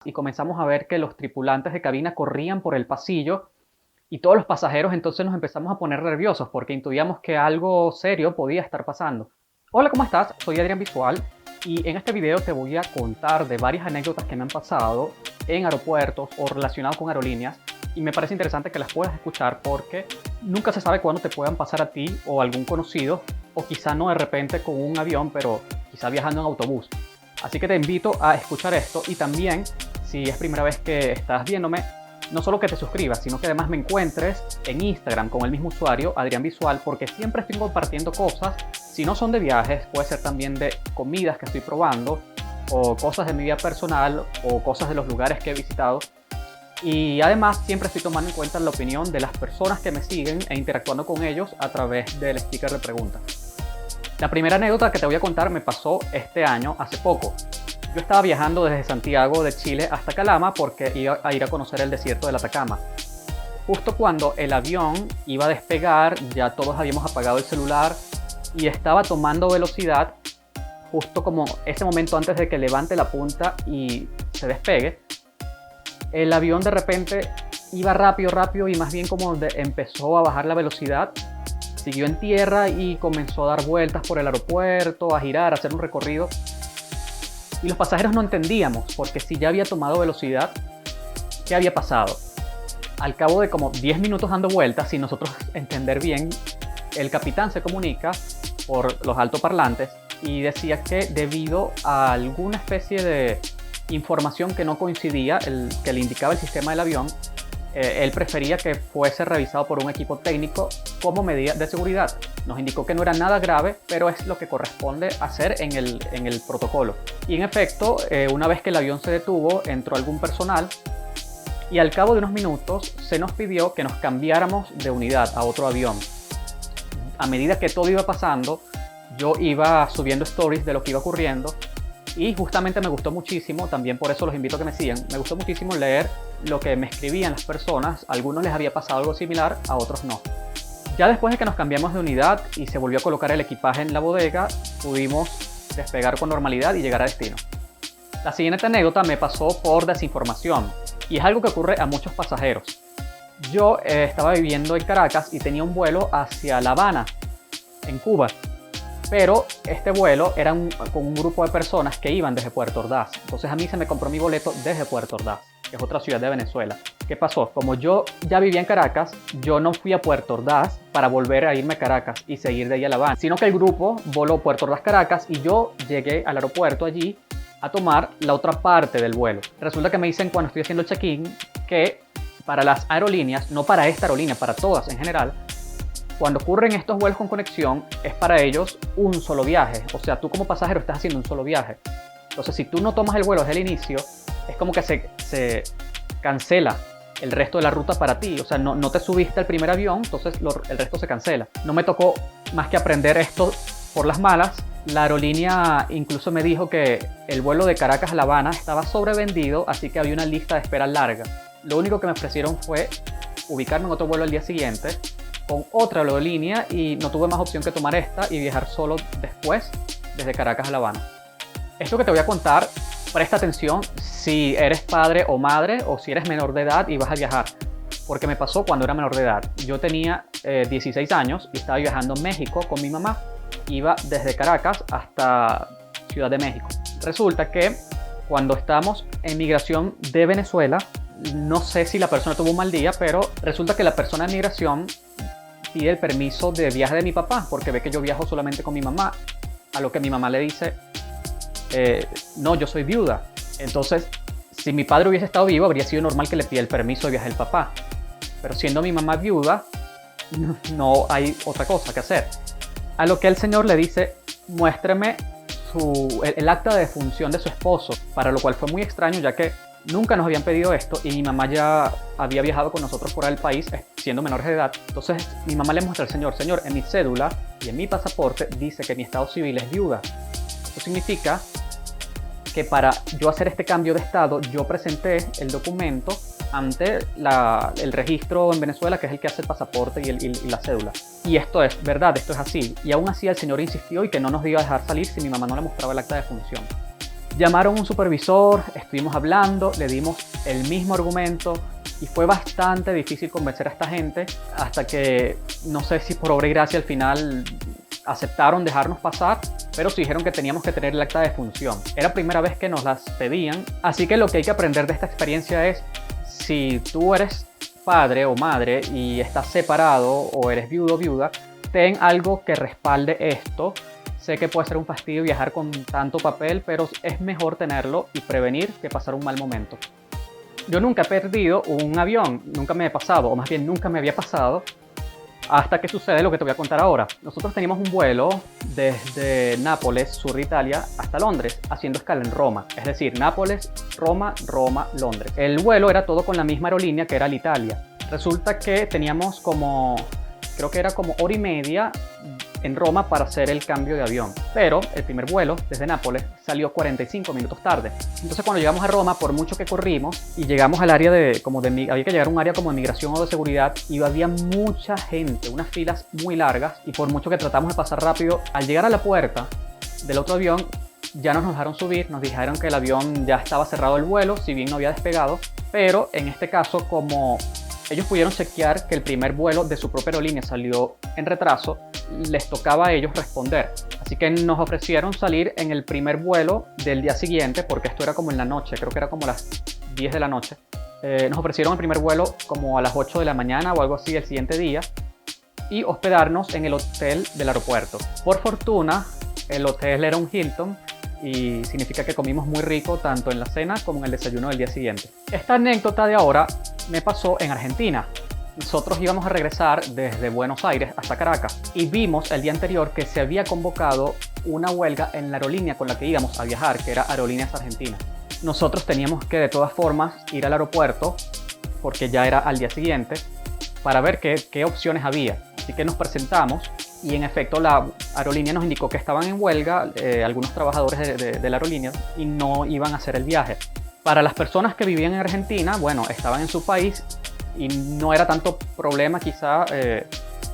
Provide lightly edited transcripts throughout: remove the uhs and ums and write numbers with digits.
y comenzamos a ver que los tripulantes de cabina corrían por el pasillo y todos los pasajeros entonces nos empezamos a poner nerviosos porque intuíamos que algo serio podía estar pasando. Hola, ¿cómo estás? Soy Adrián Visual y en este video te voy a contar de varias anécdotas que me han pasado en aeropuertos o relacionados con aerolíneas, y me parece interesante que las puedas escuchar porque nunca se sabe cuándo te puedan pasar a ti o a algún conocido, o quizá no de repente con un avión, pero quizá viajando en autobús. Así que te invito a escuchar esto, y también, si es primera vez que estás viéndome, no solo que te suscribas, sino que además me encuentres en Instagram con el mismo usuario, Adrián Visual, porque siempre estoy compartiendo cosas. Si no son de viajes, puede ser también de comidas que estoy probando, o cosas de mi vida personal, o cosas de los lugares que he visitado. Y además siempre estoy tomando en cuenta la opinión de las personas que me siguen e interactuando con ellos a través del sticker de preguntas. La primera anécdota que te voy a contar me pasó este año, hace poco. Yo estaba viajando desde Santiago de Chile hasta Calama porque iba a ir a conocer el desierto del Atacama. Justo cuando el avión iba a despegar, ya todos habíamos apagado el celular y estaba tomando velocidad, justo como ese momento antes de que levante la punta y se despegue. El avión de repente iba rápido y más bien como empezó a bajar la velocidad, siguió en tierra y comenzó a dar vueltas por el aeropuerto, a girar, a hacer un recorrido. Y los pasajeros no entendíamos, porque si ya había tomado velocidad, ¿qué había pasado? Al cabo de como 10 minutos dando vueltas, sin nosotros entender bien, el capitán se comunica por los altoparlantes y decía que debido a alguna especie de información que no coincidía, que le indicaba el sistema del avión, él prefería que fuese revisado por un equipo técnico como medida de seguridad. Nos indicó que no era nada grave, pero es lo que corresponde hacer en el protocolo. Y en efecto, una vez que el avión se detuvo, entró algún personal y al cabo de unos minutos se nos pidió que nos cambiáramos de unidad a otro avión. A medida que todo iba pasando, yo iba subiendo stories de lo que iba ocurriendo. Y justamente me gustó muchísimo, también por eso los invito a que me sigan, me gustó muchísimo leer lo que me escribían las personas. A algunos les había pasado algo similar, a otros no. Ya después de que nos cambiamos de unidad y se volvió a colocar el equipaje en la bodega, pudimos despegar con normalidad y llegar a destino. La siguiente anécdota me pasó por desinformación, y es algo que ocurre a muchos pasajeros. Yo estaba viviendo en Caracas y tenía un vuelo hacia La Habana, en Cuba. Pero este vuelo era con un grupo de personas que iban desde Puerto Ordaz. Entonces a mí se me compró mi boleto desde Puerto Ordaz, que es otra ciudad de Venezuela. ¿Qué pasó? Como yo ya vivía en Caracas, yo no fui a Puerto Ordaz para volver a irme a Caracas y seguir de ahí a La Habana, sino que el grupo voló Puerto Ordaz-Caracas y yo llegué al aeropuerto allí a tomar la otra parte del vuelo. Resulta que me dicen cuando estoy haciendo el check-in que para las aerolíneas, no para esta aerolínea, para todas en general, cuando ocurren estos vuelos con conexión, es para ellos un solo viaje. O sea, tú como pasajero estás haciendo un solo viaje. Entonces, si tú no tomas el vuelo desde el inicio, es como que se cancela el resto de la ruta para ti. O sea, no te subiste al primer avión, entonces el resto se cancela. No me tocó más que aprender esto por las malas. La aerolínea incluso me dijo que el vuelo de Caracas a La Habana estaba sobrevendido, así que había una lista de espera larga. Lo único que me ofrecieron fue ubicarme en otro vuelo al día siguiente con otra aerolínea, y no tuve más opción que tomar esta y viajar solo después desde Caracas a La Habana. Esto que te voy a contar, presta atención si eres padre o madre, o si eres menor de edad y vas a viajar, porque me pasó cuando era menor de edad. Yo tenía 16 años y estaba viajando a México con mi mamá. Iba desde Caracas hasta Ciudad de México. Resulta que cuando estamos en migración de Venezuela, no sé si la persona tuvo un mal día, pero resulta que la persona de migración pide el permiso de viaje de mi papá porque ve que yo viajo solamente con mi mamá, a lo que mi mamá le dice, no, yo soy viuda. Entonces, si mi padre hubiese estado vivo, habría sido normal que le pida el permiso de viaje del papá, pero siendo mi mamá viuda, no hay otra cosa que hacer. A lo que el señor le dice, muéstreme el acta de defunción de su esposo, para lo cual fue muy extraño, ya que nunca nos habían pedido esto y mi mamá ya había viajado con nosotros fuera del país siendo menores de edad. Entonces mi mamá le muestra al señor, en mi cédula y en mi pasaporte dice que mi estado civil es viuda. Esto significa que para yo hacer este cambio de estado, yo presenté el documento ante el registro en Venezuela, que es el que hace el pasaporte y la cédula. Y esto es verdad, esto es así. Y aún así el señor insistió y que no nos iba a dejar salir si mi mamá no le mostraba el acta de defunción. Llamaron a un supervisor, estuvimos hablando, le dimos el mismo argumento y fue bastante difícil convencer a esta gente hasta que, no sé si por obra y gracia al final aceptaron dejarnos pasar, pero sí dijeron que teníamos que tener el acta de función. Era primera vez que nos las pedían, así que lo que hay que aprender de esta experiencia es, si tú eres padre o madre y estás separado o eres viudo o viuda, ten algo que respalde esto. Sé que puede ser un fastidio viajar con tanto papel, pero es mejor tenerlo y prevenir que pasar un mal momento. Yo nunca he perdido un avión, nunca me he pasado, o más bien nunca me había pasado, hasta que sucede lo que te voy a contar ahora. Nosotros teníamos un vuelo desde Nápoles, sur de Italia, hasta Londres, haciendo escala en Roma. Es decir, Nápoles, Roma, Roma, Londres. El vuelo era todo con la misma aerolínea que era Alitalia. Resulta que teníamos creo que era como hora y media en Roma para hacer el cambio de avión, pero el primer vuelo desde Nápoles salió 45 minutos tarde. Entonces cuando llegamos a Roma, por mucho que corrimos y llegamos al área había que llegar a un área como de migración o de seguridad, y había mucha gente, unas filas muy largas, y por mucho que tratamos de pasar rápido, al llegar a la puerta del otro avión ya no nos dejaron subir, nos dijeron que el avión ya estaba cerrado el vuelo, si bien no había despegado, pero en este caso, como ellos pudieron chequear que el primer vuelo de su propia aerolínea salió en retraso, les tocaba a ellos responder. Así que nos ofrecieron salir en el primer vuelo del día siguiente, porque esto era como en la noche, creo que era como las 10 de la noche. Nos ofrecieron el primer vuelo como a las 8 de la mañana o algo así el siguiente día, y hospedarnos en el hotel del aeropuerto. Por fortuna, el hotel era un Hilton, y significa que comimos muy rico tanto en la cena como en el desayuno del día siguiente. Esta anécdota de ahora me pasó en Argentina. Nosotros íbamos a regresar desde Buenos Aires hasta Caracas y vimos el día anterior que se había convocado una huelga en la aerolínea con la que íbamos a viajar, que era Aerolíneas Argentinas. Nosotros teníamos que de todas formas ir al aeropuerto, porque ya era al día siguiente, para ver qué opciones había. Así que nos presentamos y en efecto la aerolínea nos indicó que estaban en huelga algunos trabajadores de la aerolínea y no iban a hacer el viaje. Para las personas que vivían en Argentina, bueno, estaban en su país y no era tanto problema quizá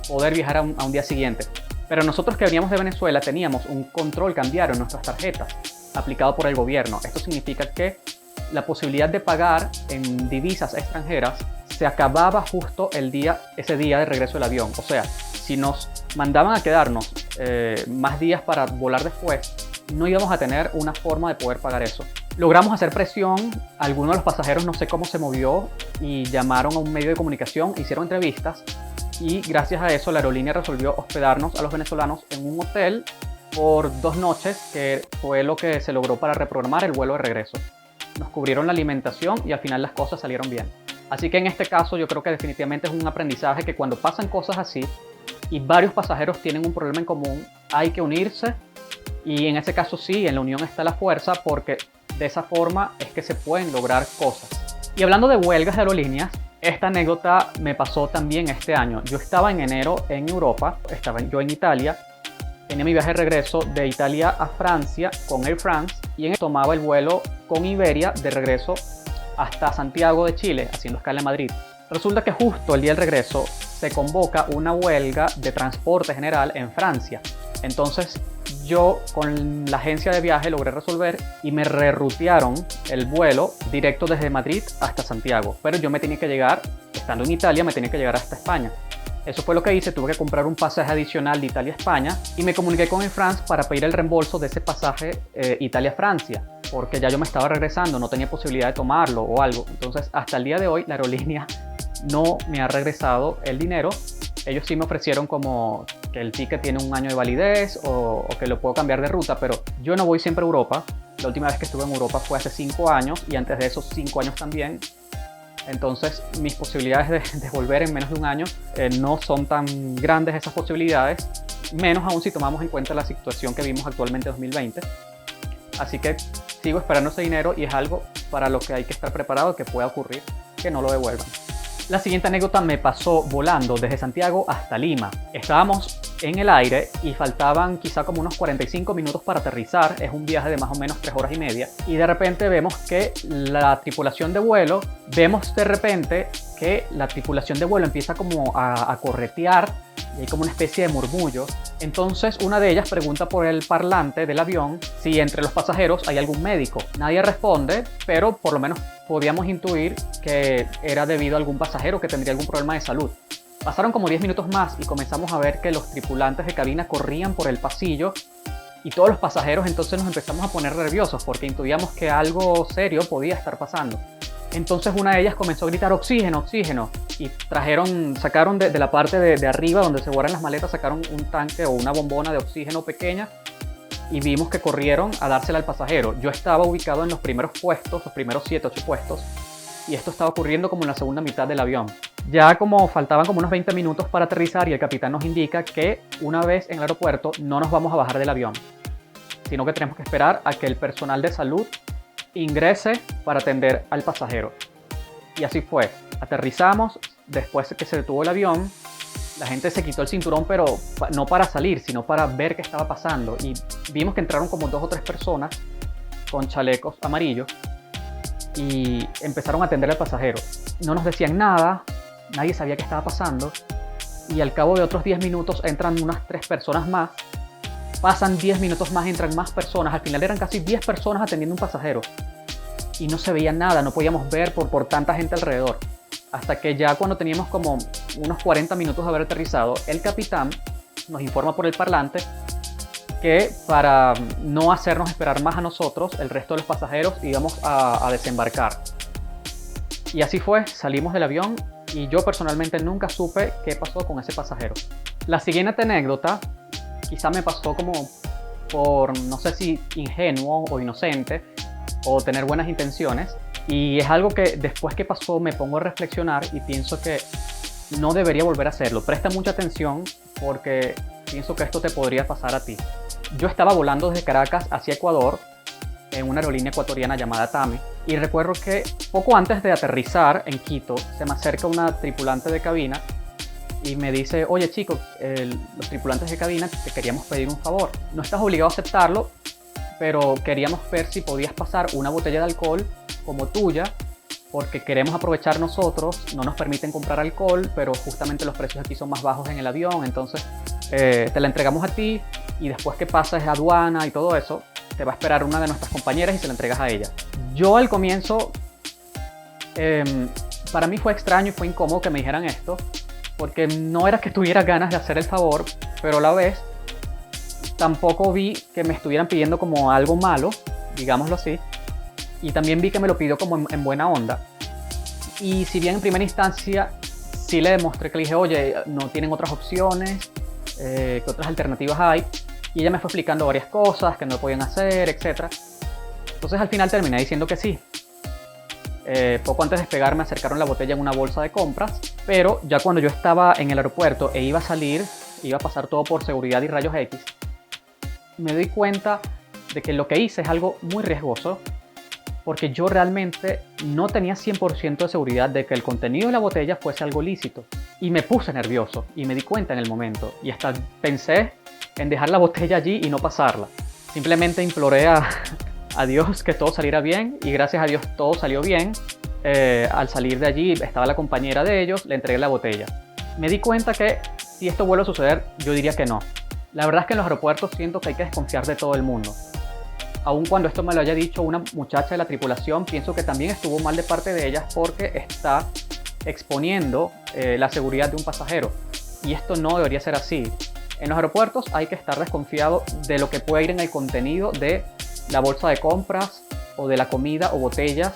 poder viajar a un día siguiente. Pero nosotros que veníamos de Venezuela teníamos un control cambiario en nuestras tarjetas aplicado por el gobierno. Esto significa que la posibilidad de pagar en divisas extranjeras se acababa justo ese día de regreso del avión. O sea, si nos mandaban a quedarnos más días para volar después, no íbamos a tener una forma de poder pagar eso. Logramos hacer presión, algunos de los pasajeros no sé cómo se movió y llamaron a un medio de comunicación, hicieron entrevistas y gracias a eso la aerolínea resolvió hospedarnos a los venezolanos en un hotel por 2 noches, que fue lo que se logró para reprogramar el vuelo de regreso. Nos cubrieron la alimentación y al final las cosas salieron bien. Así que en este caso yo creo que definitivamente es un aprendizaje que cuando pasan cosas así y varios pasajeros tienen un problema en común, hay que unirse, y en ese caso sí, en la unión está la fuerza, porque de esa forma es que se pueden lograr cosas. Y hablando de huelgas de aerolíneas, esta anécdota me pasó también este año. Yo estaba en enero en Europa, estaba yo en Italia, tenía mi viaje de regreso de Italia a Francia con Air France y tomaba el vuelo con Iberia de regreso hasta Santiago de Chile, haciendo escala en Madrid. Resulta que justo el día del regreso se convoca una huelga de transporte general en Francia. Entonces yo con la agencia de viaje logré resolver y me rerutearon el vuelo directo desde Madrid hasta Santiago. Pero yo me tenía que llegar, estando en Italia, me tenía que llegar hasta España. Eso fue lo que hice, tuve que comprar un pasaje adicional de Italia a España y me comuniqué con Air France para pedir el reembolso de ese pasaje Italia-Francia, porque ya yo me estaba regresando, no tenía posibilidad de tomarlo o algo. Entonces hasta el día de hoy la aerolínea no me ha regresado el dinero. Ellos sí me ofrecieron como que el ticket tiene un año de validez o que lo puedo cambiar de ruta, pero yo no voy siempre a Europa. La última vez que estuve en Europa fue hace 5 años y antes de esos 5 años también. Entonces mis posibilidades de volver en menos de un año no son tan grandes, esas posibilidades, menos aún si tomamos en cuenta la situación que vimos actualmente en 2020. Así que sigo esperando ese dinero y es algo para lo que hay que estar preparado, que pueda ocurrir que no lo devuelvan. La siguiente anécdota me pasó volando desde Santiago hasta Lima. Estábamos en el aire y faltaban quizá como unos 45 minutos para aterrizar. Es un viaje de más o menos 3 horas y media. Y de repente vemos que la tripulación de vuelo empieza como a corretear y hay como una especie de murmullo. Entonces una de ellas pregunta por el parlante del avión si entre los pasajeros hay algún médico. Nadie responde, pero por lo menos podíamos intuir que era debido a algún pasajero que tendría algún problema de salud. Pasaron como 10 minutos más y comenzamos a ver que los tripulantes de cabina corrían por el pasillo y todos los pasajeros entonces nos empezamos a poner nerviosos porque intuíamos que algo serio podía estar pasando. Entonces una de ellas comenzó a gritar oxígeno, oxígeno, y sacaron de la parte de arriba donde se guardan las maletas, sacaron un tanque o una bombona de oxígeno pequeña y vimos que corrieron a dársela al pasajero. Yo estaba ubicado en los primeros puestos, los primeros 7, 8 puestos, y esto estaba ocurriendo como en la segunda mitad del avión. Ya como faltaban como unos 20 minutos para aterrizar y el capitán nos indica que una vez en el aeropuerto no nos vamos a bajar del avión, sino que tenemos que esperar a que el personal de salud ingrese para atender al pasajero. Y así fue. Aterrizamos, después que se detuvo el avión, la gente se quitó el cinturón, pero no para salir, sino para ver qué estaba pasando. Y vimos que entraron como 2 o 3 personas con chalecos amarillos y empezaron a atender al pasajero. No nos decían nada, nadie sabía qué estaba pasando. Y al cabo de otros 10 minutos entran unas 3 personas más. Pasan 10 minutos más, entran más personas. Al final eran casi 10 personas atendiendo un pasajero. Y no se veía nada, no podíamos ver por tanta gente alrededor. Hasta que ya cuando teníamos como unos 40 minutos de haber aterrizado, el capitán nos informa por el parlante que para no hacernos esperar más a nosotros, el resto de los pasajeros íbamos a desembarcar. Y así fue, salimos del avión y yo personalmente nunca supe qué pasó con ese pasajero. La siguiente anécdota quizá me pasó como por, no sé si ingenuo o inocente o tener buenas intenciones, y es algo que después que pasó me pongo a reflexionar y pienso que no debería volver a hacerlo. Presta mucha atención porque pienso que esto te podría pasar a ti. Yo estaba volando desde Caracas hacia Ecuador en una aerolínea ecuatoriana llamada TAMI y recuerdo que poco antes de aterrizar en Quito se me acerca una tripulante de cabina y me dice: oye chico, los tripulantes de cabina te queríamos pedir un favor. No estás obligado a aceptarlo, pero queríamos ver si podías pasar una botella de alcohol como tuya, porque queremos aprovechar nosotros, no nos permiten comprar alcohol, pero justamente los precios aquí son más bajos en el avión, entonces te la entregamos a ti y después que pases aduana y todo eso, te va a esperar una de nuestras compañeras y se la entregas a ella. Yo al comienzo, para mí fue extraño y fue incómodo que me dijeran esto, porque no era que tuviera ganas de hacer el favor, pero a la vez tampoco vi que me estuvieran pidiendo como algo malo, digámoslo así, y también vi que me lo pidió como en buena onda. Y si bien en primera instancia sí le demostré que le dije: oye, no tienen otras opciones, ¿qué otras alternativas hay? Y ella me fue explicando varias cosas que no podían hacer, etc. Entonces al final terminé diciendo que sí. Poco antes de despegar me acercaron la botella en una bolsa de compras, pero ya cuando yo estaba en el aeropuerto e iba a salir, iba a pasar todo por seguridad y rayos X, me doy cuenta de que lo que hice es algo muy riesgoso, porque yo realmente no tenía 100% de seguridad de que el contenido de la botella fuese algo lícito. Y me puse nervioso y me di cuenta en el momento. Y hasta pensé en dejar la botella allí y no pasarla. Simplemente imploré a Dios que todo saliera bien y gracias a Dios todo salió bien. Al salir de allí estaba la compañera de ellos, le entregué la botella. Me di cuenta que si esto vuelve a suceder, yo diría que no. La verdad es que en los aeropuertos siento que hay que desconfiar de todo el mundo. Aun cuando esto me lo haya dicho una muchacha de la tripulación, pienso que también estuvo mal de parte de ella porque está exponiendo la seguridad de un pasajero. Y esto no debería ser así. En los aeropuertos hay que estar desconfiado de lo que puede ir en el contenido de la bolsa de compras o de la comida o botellas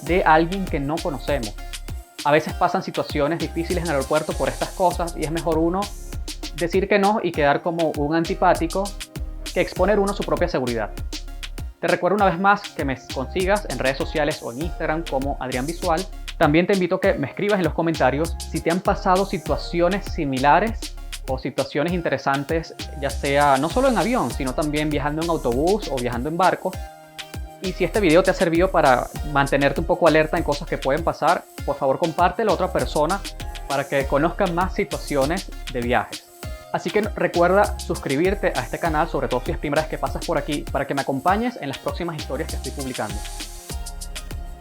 de alguien que no conocemos. A veces pasan situaciones difíciles en el aeropuerto por estas cosas y es mejor uno decir que no y quedar como un antipático que exponer uno su propia seguridad. Te recuerdo una vez más que me consigas en redes sociales o en Instagram como Adrián Visual. También te invito a que me escribas en los comentarios si te han pasado situaciones similares o situaciones interesantes, ya sea no solo en avión, sino también viajando en autobús o viajando en barco. Y si este video te ha servido para mantenerte un poco alerta en cosas que pueden pasar, por favor compártelo a otra persona para que conozcan más situaciones de viajes. Así que recuerda suscribirte a este canal, sobre todo si es primera vez que pasas por aquí, para que me acompañes en las próximas historias que estoy publicando.